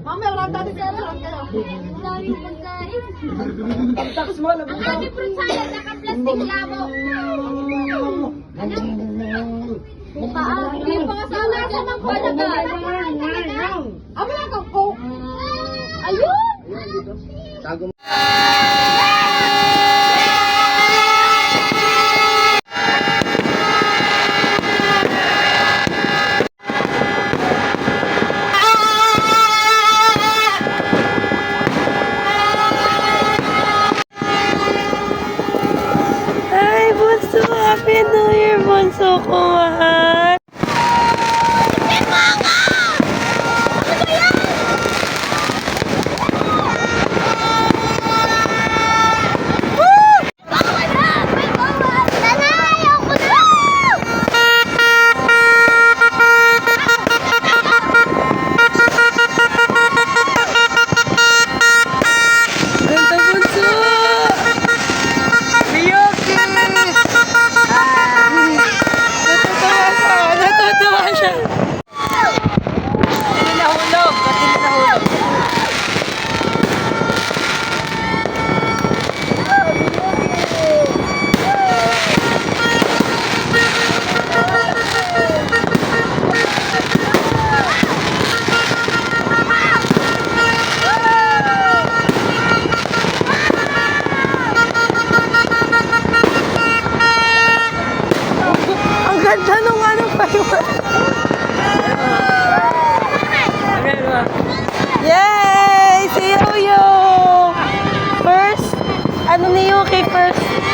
Mamaya, wala dati sa restaurant kayo. Daming pagkain. Tapos mo, alam mo. Ang aming fruit salad, naka-plastic labo. Hindi pa kasama dyan ang panagal. Amo lang kang coke. Ayun! Ay, bunso! Happy New Year, bunso ko, mahal! Ganda, bunso! Miyoki! Natutuwa siya! Hindi nahulog! Ba't hindi nahulog? Ang ganda nung ano pa yun. Yay! Si Yoyo! First, ano ni Yuki first?